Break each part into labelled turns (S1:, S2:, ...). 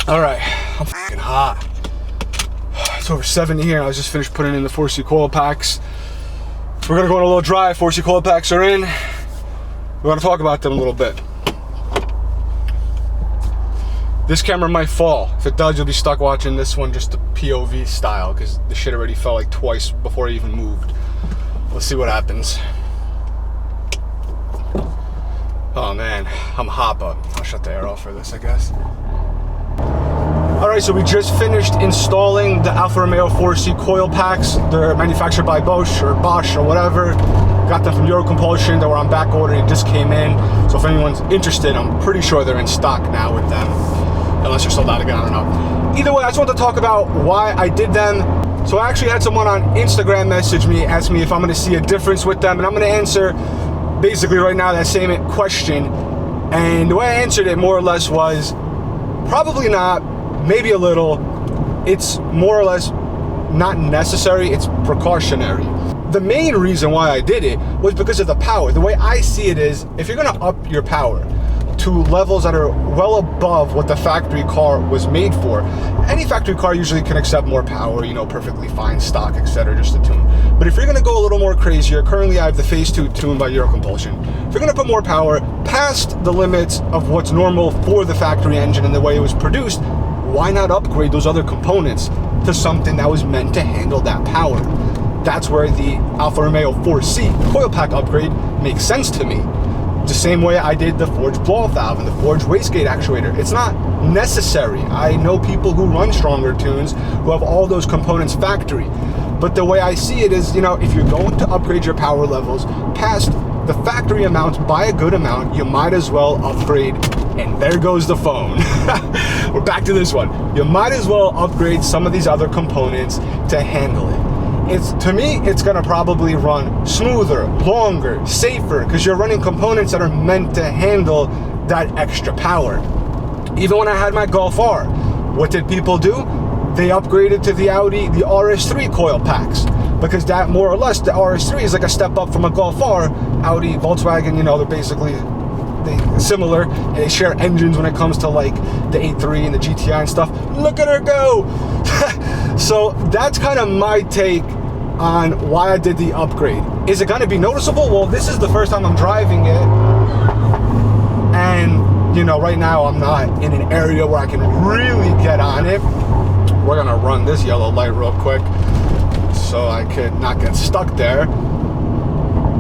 S1: All right, I'm fucking hot. It's over 70 here. I was just finished putting in the 4C coil packs. We're gonna go on a little drive. 4C coil packs are in. We're gonna talk about them a little bit. This camera might fall. If it does, you'll be stuck watching this one just the POV style because the shit already fell like twice before I even moved. Let's see what happens. Oh man, I'm hot, but I'll shut the air off for this, I guess. All right, so we just finished installing the Alfa Romeo 4C coil packs. They're manufactured by Bosch or whatever. Got them from Eurocompulsion. They were on back order. It just came in. So if anyone's interested, I'm pretty sure they're in stock now with them. Unless they're sold out again, I don't know. Either way, I just want to talk about why I did them. So I actually had someone on Instagram message me, ask me if I'm going to see a difference with them. And I'm going to answer basically right now that same question. And the way I answered it more or less was probably not, maybe a little. It's more or less not necessary, it's precautionary. The main reason why I did it was because of the power. The way I see it is, if you're gonna up your power to levels that are well above what the factory car was made for, any factory car usually can accept more power, you know, perfectly fine stock, etc., just to tune. But if you're gonna go a little more crazier, currently I have the Phase 2 tune by Eurocompulsion. If you're gonna put more power past the limits of what's normal for the factory engine and the way it was produced, why not upgrade those other components to something that was meant to handle that power? That's where the Alfa Romeo 4C coil pack upgrade makes sense to me. The same way I did the forged blow-off valve and the forged wastegate actuator. It's not necessary. I know people who run stronger tunes who have all those components factory. But the way I see it is, you know, if you're going to upgrade your power levels past the factory amount by a good amount, you might as well upgrade. And there goes the phone. We're back to this one. You might as well upgrade some of these other components to handle it. To me, it's gonna probably run smoother, longer, safer, because you're running components that are meant to handle that extra power. Even when I had my Golf R, what did people do? They upgraded to the Audi, the RS3 coil packs, because that more or less, the RS3 is like a step up from a Golf R. Audi, Volkswagen, you know, they're basically similar. They share engines when it comes to like the 8.3 and the GTI and stuff. Look at her go! So that's kind of my take on why I did the upgrade. Is it going to be noticeable? Well, this is the first time I'm driving it, and you know, right now I'm not in an area where I can really get on it. We're gonna run this yellow light real quick so I could not get stuck there.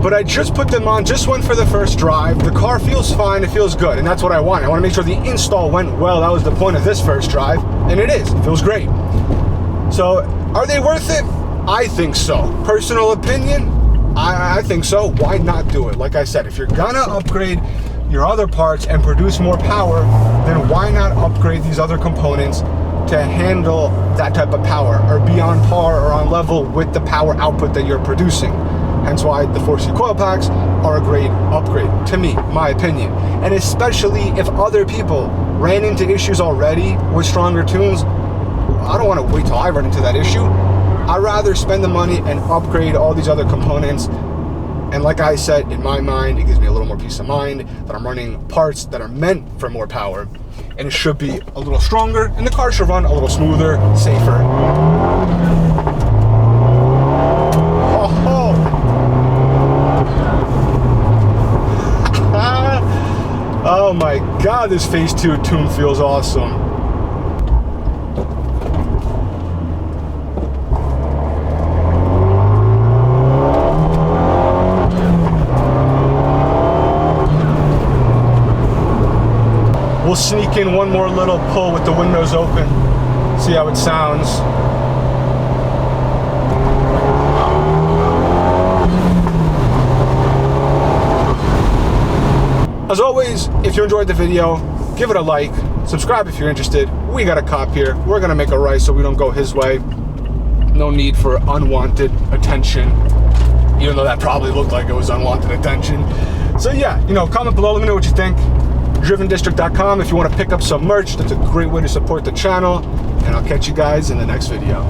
S1: But I just put them on, just went for the first drive. The car feels fine, it feels good, and that's what I want. I want to make sure the install went well. That was the point of this first drive, and it is. It feels great. So, are they worth it? I think so. Personal opinion, I think so. Why not do it? Like I said, if you're gonna upgrade your other parts and produce more power, then why not upgrade these other components to handle that type of power, or be on par or on level with the power output that you're producing? Hence why the 4C coil packs are a great upgrade, to me, my opinion. And especially if other people ran into issues already with stronger tunes, I don't want to wait till I run into that issue. I'd rather spend the money and upgrade all these other components. And like I said, in my mind, it gives me a little more peace of mind that I'm running parts that are meant for more power. And it should be a little stronger, and the car should run a little smoother, safer. Oh my God, this Phase 2 tune feels awesome. We'll sneak in one more little pull with the windows open, see how it sounds. As always, if you enjoyed the video, give it a like, subscribe if you're interested. We got a cop here. We're gonna make a right so we don't go his way. No need for unwanted attention, even though that probably looked like it was unwanted attention. So yeah, you know, comment below, let me know what you think. drivendistrict.com if you want to pick up some merch. That's a great way to support the channel, and I'll catch you guys in the next video.